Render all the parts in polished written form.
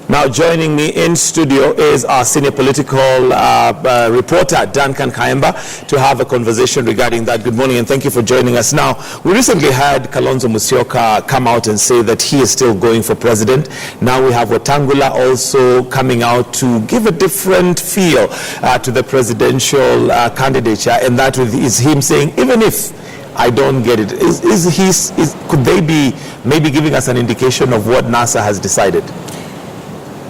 Now joining me in studio is our senior political reporter, Duncan Khaemba, to have a conversation regarding that. Good morning and thank you for joining us. Now, we recently had Kalonzo Musyoka come out and say that he is still going for president. Now we have Wetangula also coming out to give a different feel to the presidential candidature, and that is him saying, even if I don't get it, could they be maybe giving us an indication of what NASA has decided?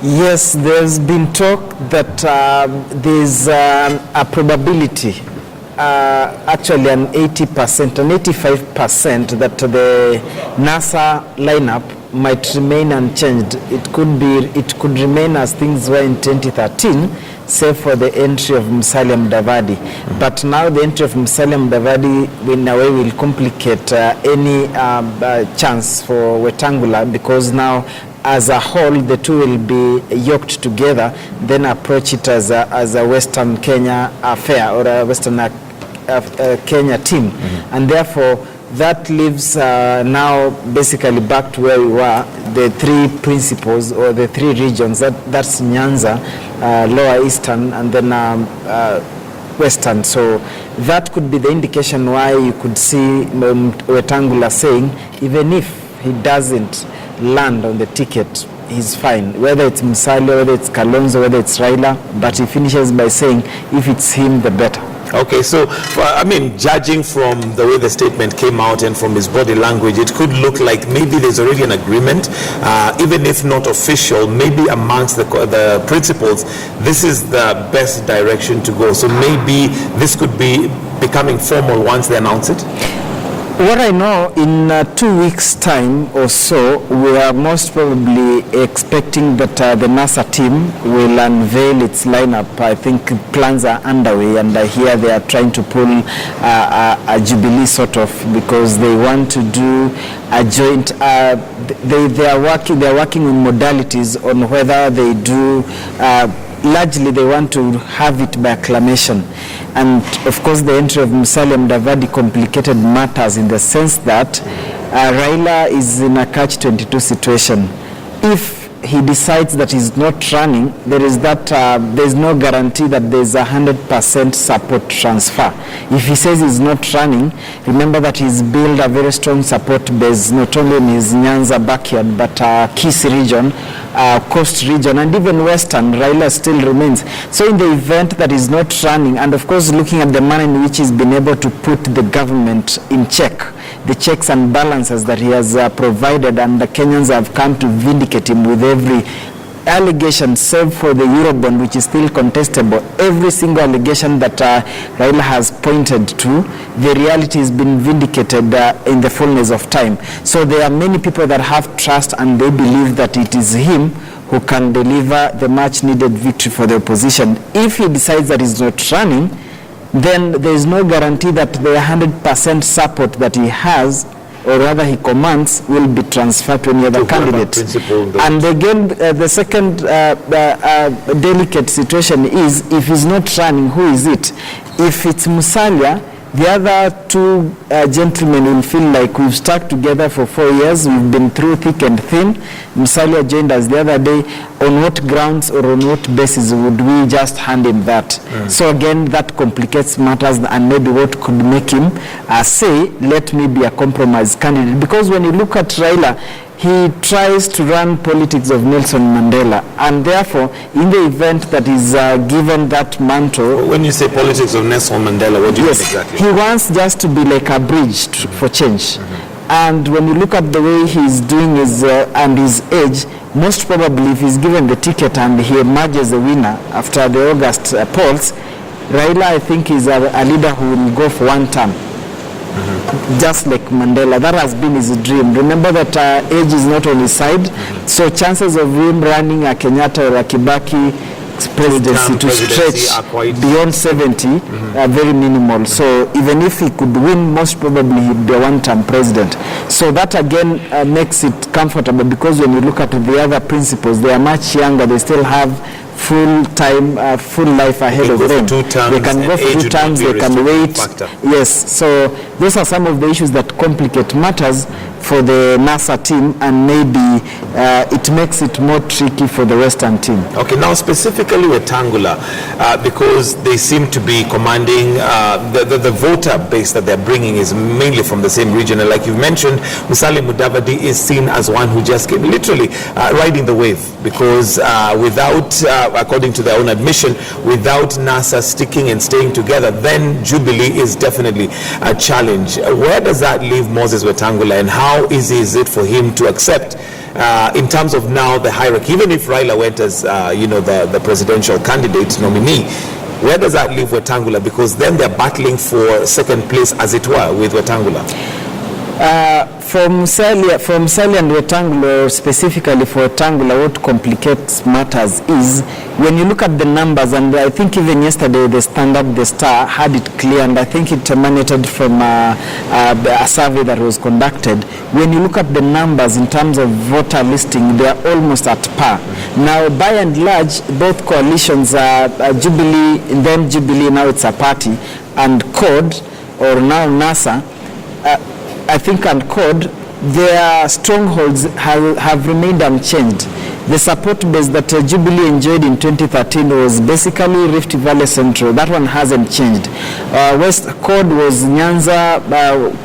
Yes, there's been talk that there's a probability, actually an 80%, an 85% that the NASA lineup might remain unchanged. It could remain as things were in 2013, save for the entry of Musalia Mudavadi. But now the entry of Musalia Mudavadi in a way will complicate any chance for Wetangula, because now as a whole the two will be yoked together, then approach it as a Western Kenya affair or a Western Kenya team. And therefore that leaves now basically back to where we were, the three principles or the three regions, that's Nyanza, Lower Eastern, and then Western. So that could be the indication why you could see Wetangula saying, even if he doesn't land on the ticket, he's fine. Whether it's Musalia, whether it's Kalonzo, whether it's Raila, but he finishes by saying, if it's him, the better. Okay, so, I mean, judging from the way the statement came out and from his body language, it could look like maybe there's already an agreement, even if not official, maybe amongst the principals, this is the best direction to go. So maybe this could be becoming formal once they announce it? What I know, in 2 weeks' time or so, we are most probably expecting that the NASA team will unveil its lineup. I think plans are underway, and I hear they are trying to pull a jubilee sort of, because they want to do a joint. They are working on modalities on whether they do. Largely, they want to have it by acclamation. And of course, the entry of Musalia Mudavadi complicated matters in the sense that Raila is in a catch-22 situation. If he decides that he's not running, there's no guarantee that there's 100% support transfer. If he says he's not running, remember that he's built a very strong support base, not only in his Nyanza backyard, but Kisii region, Coast region, and even Western. Raila still remains. So in the event that he's not running, and of course looking at the manner in which he's been able to put the government in check, the checks and balances that he has provided, and the Kenyans have come to vindicate him with every allegation, save for the Eurobond, which is still contestable. Every single allegation that Raila has pointed to, the reality has been vindicated in the fullness of time. So there are many people that have trust, and they believe that it is him who can deliver the much needed victory for the opposition. If he decides that he's not running, then there is no guarantee that the 100% support that he has, or rather he commands, will be transferred to any other candidate. And again, the second delicate situation is, if he's not running, who is it? If it's Musalia, the other two gentlemen will feel like we've stuck together for 4 years, we've been through thick and thin. Musalia joined us the other day. On what grounds or on what basis would we just hand him that? So again, that complicates matters, and maybe what could make him say, let me be a compromise candidate. Because when you look at Raila, he tries to run politics of Nelson Mandela, and therefore, in the event that he's given that mantle... When you say politics of Nelson Mandela, what do you mean exactly? He wants just to be like a bridge for change. And when you look at the way he's doing his and his age, most probably if he's given the ticket and he emerges the winner after the August polls, Raila, I think, is a leader who will go for one term. Just like Mandela, that has been his dream. Remember that age is not on his side, so chances of him running a Kenyatta or a Kibaki presidency to stretch beyond 70 are very minimal. So even if he could win, most probably he'd be a one-term president. So that again makes it comfortable, because when you look at the other principles, they are much younger. They still have full life ahead of them. They can go for 2 terms, they can wait. Yes, so those are some of the issues that complicate matters. for the NASA team, and maybe it makes it more tricky for the Western team. Okay, now specifically Wetangula, because they seem to be commanding the voter base that they're bringing is mainly from the same region. And like you mentioned, Musalia Mudavadi is seen as one who just came literally riding the wave, because without, according to their own admission, without NASA sticking and staying together, then Jubilee is definitely a challenge. Where does that leave Moses Wetangula, and how easy is it for him to accept in terms of now the hierarchy, even if Raila went as the presidential candidate nominee? Where does that leave Wetangula? Because then they're battling for second place, as it were, with Wetangula. From Musalia and Wetangula, specifically for Wetangula, what complicates matters is when you look at the numbers, and I think even yesterday the Standard, the Star had it clear, and I think it emanated from a survey that was conducted. When you look at the numbers in terms of voter listing, they are almost at par. Now, by and large, both coalitions, Jubilee, then Jubilee, now it's a party, and CORD, or now NASA, I think, and CORD, their strongholds have remained unchanged. The support base that Jubilee enjoyed in 2013 was basically Rift Valley Central. That one hasn't changed. CORD was Nyanza,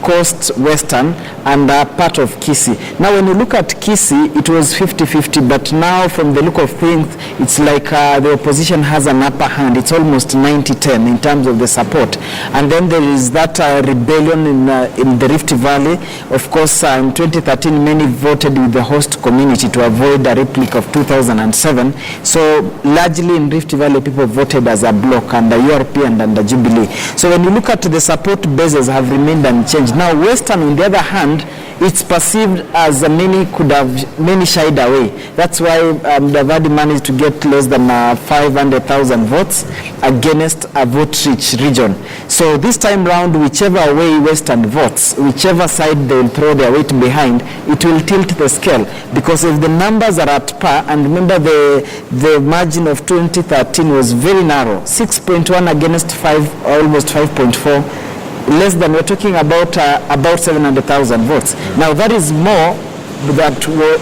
Coast, Western, and part of Kisii. Now, when you look at Kisii, it was 50-50, but now from the look of things, it's like the opposition has an upper hand. It's almost 90-10 in terms of the support. And then there is that rebellion in the Rift Valley. Of course, in 2013, many voted with the host community to avoid a replica of 2007. So largely in Rift Valley, people voted as a bloc under URP and under Jubilee. So when you look at the support bases have remained unchanged. Now Western, on the other hand, it's perceived as many shied away. That's why Mudavadi managed to get less than 500,000 votes against a vote-rich region. So this time round, whichever way Western votes, whichever side they will throw their weight behind, it will tilt the scale. Because if the numbers are at par, and remember the margin of 2013 was very narrow, 6.1 against 5, almost 5.4, less than, we're talking about 700,000 votes. Now that is more than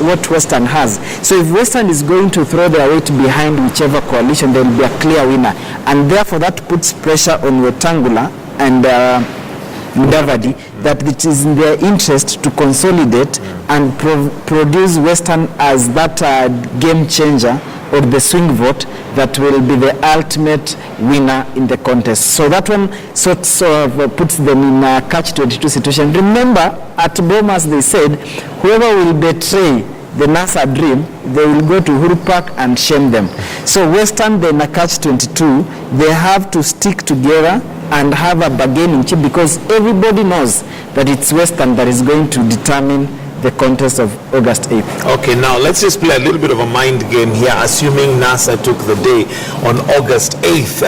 what Western has. So if Western is going to throw their weight behind whichever coalition, there will be a clear winner. And therefore that puts pressure on Wetangula and Mudavadi, that it is in their interest to consolidate and produce Western as that game changer, or the swing vote that will be the ultimate winner in the contest. So that one sort of puts them in a catch-22 situation. Remember, at Bomas they said, whoever will betray the NASA dream, they will go to Uhuru Park and shame them. So Western, they're in a catch-22. They have to stick together and have a bargaining chip, because everybody knows that it's Western that is going to determine the contest of August 8th. Okay, now let's just play a little bit of a mind game here, assuming NASA took the day on August 8th.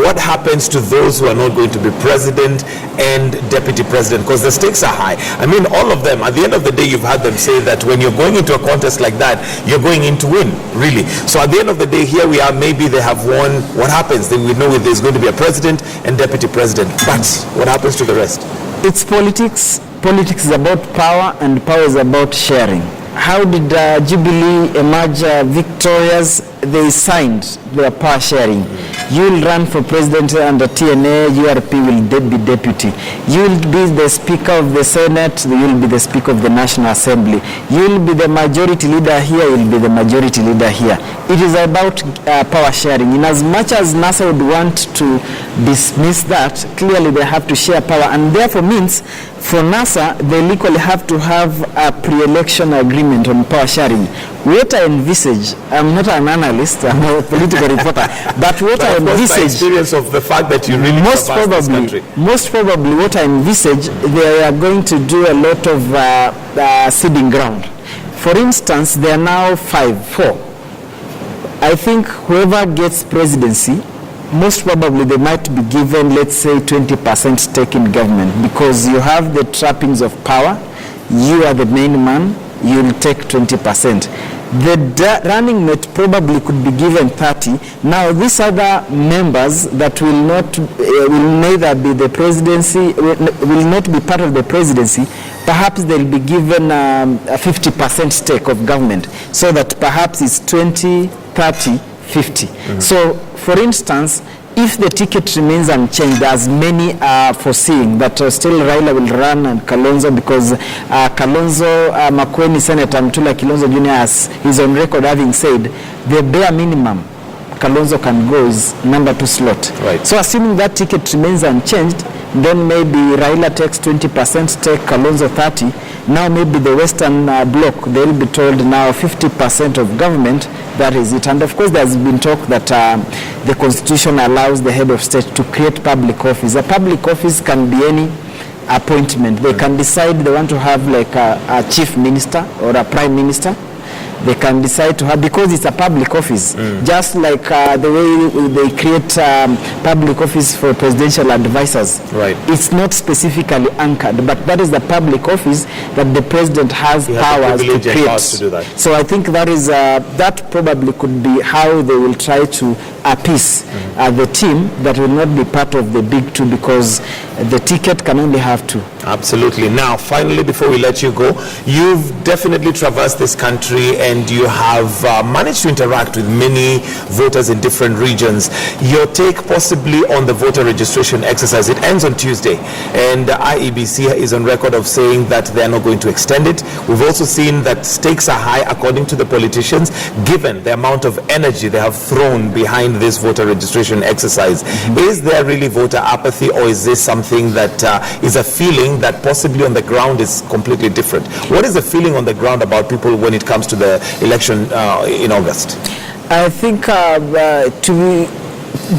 What happens to those who are not going to be president and deputy president? Because the stakes are high. I mean, all of them, at the end of the day, you've had them say that when you're going into a contest like that, you're going in to win, really. So at the end of the day, here we are, maybe they have won. What happens? Then we know there's going to be a president and deputy president. But what happens to the rest? It's politics. Politics is about power, and power is about sharing. How did Jubilee emerge victorious? They signed their power sharing. You will run for president under TNA, URP will be deputy. You will be the speaker of the Senate, you will be the speaker of the National Assembly. You will be the majority leader here, you will be the majority leader here. It is about power sharing. In as much as NASA would want to dismiss that, clearly they have to share power, and therefore means for NASA, they equally have to have a pre-election agreement on power sharing. What I envisage, I'm not an analyst, I'm a political reporter, but what I envisage, the experience of the fact that you really most probably what I envisage, they are going to do a lot of seeding ground. For instance, they are now 4. I think whoever gets presidency, most probably they might be given, let's say, 20% stake in government, because you have the trappings of power. You are the main man, you'll take 20%. The running mate probably could be given 30. Now these other members that will neither be the presidency, will not be part of the presidency, perhaps they'll be given a 50% stake of government, so that perhaps it's 20, 30, 50. So, for instance, if the ticket remains unchanged, as many are foreseeing, that still Raila will run and Kalonzo, because Kalonzo, Makueni Senator Mtula Kilonzo Jr. is on record having said the bare minimum Kalonzo can go is number 2 slot. Right. So assuming that ticket remains unchanged, then maybe Raila takes 20% stake, Kalonzo 30. Now maybe the Western bloc, they'll be told now 50% of government, that is it. And of course there's been talk that the constitution allows the head of state to create public office. A public office can be any appointment. They can decide they want to have like a chief minister or a prime minister. They can decide to have, because it's a public office, just like the way they create public office for presidential advisors. Right. It's not specifically anchored, but that is the public office that the president has powers to create. To do that. So I think that is that probably could be how they will try to appease the team that will not be part of the big two, because the ticket can only have 2. Absolutely. Now, finally, before we let you go, you've definitely traversed this country and you have managed to interact with many voters in different regions. Your take possibly on the voter registration exercise, it ends on Tuesday, and the IEBC is on record of saying that they're not going to extend it. We've also seen that stakes are high according to the politicians, given the amount of energy they have thrown behind this voter registration exercise. Is there really voter apathy, or is this something that is a feeling that possibly on the ground is completely different? What is the feeling on the ground about people when it comes to the election in August? I think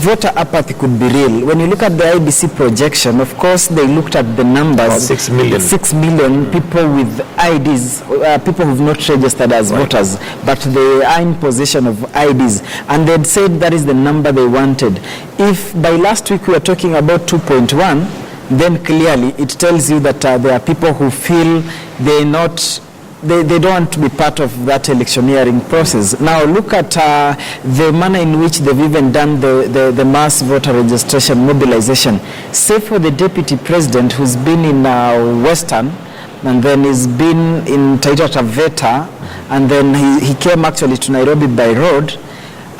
voter apathy could be real. When you look at the IBC projection, of course, they looked at the numbers. About 6 million. 6 million people with IDs, people who've not registered as voters, but they are in possession of IDs. And they'd said that is the number they wanted. If by last week we were talking about 2.1, then clearly it tells you that there are people who feel they don't want to be part of that electioneering process. Now look at the manner in which they've even done the mass voter registration mobilization. Say for the deputy president who's been in Western, and then he's been in Taita Taveta, and then he came actually to Nairobi by road.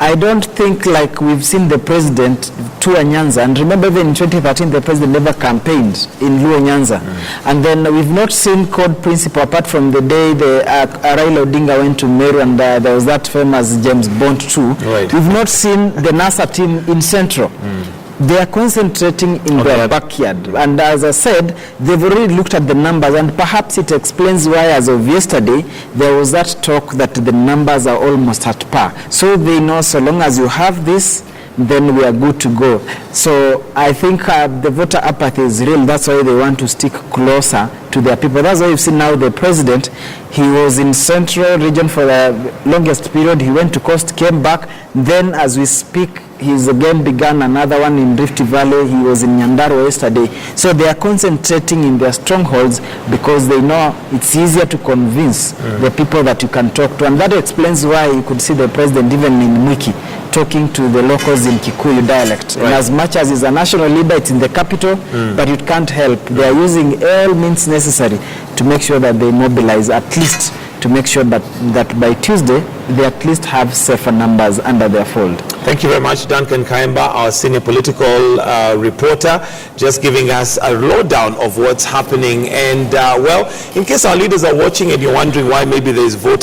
I don't think like we've seen the president to Nyanza, and remember even in 2013 the president never campaigned in Luo Nyanza, and then we've not seen code principle apart from the day the Raila Odinga went to Meru, and there was that famous James Bond too. Right. We've not seen the NASA team in Central. They are concentrating in their backyard, and as I said, they've already looked at the numbers, and perhaps it explains why as of yesterday there was that talk that the numbers are almost at par. So they know so long as you have this, then we are good to go. So I think the voter apathy is real. That's why they want to stick closer to their people. That's why you've seen now the president, he was in Central region for the longest period. He went to Coast, came back. Then as we speak, he's again began another one in Rift Valley. He was in Nyandarua yesterday. So they are concentrating in their strongholds because they know it's easier to convince the people that you can talk to. And that explains why you could see the president even in Mwiki talking to the locals in Kikuyu dialect. Right. And as much as he's a national leader, it's in the capital, but it can't help. They are using all means necessary to make sure that they mobilize, at least to make sure that by Tuesday, they at least have safer numbers under their fold. Thank you very much, Duncan Khaemba, our senior political reporter, just giving us a lowdown of what's happening. And well, in case our leaders are watching and you're wondering why maybe there is voter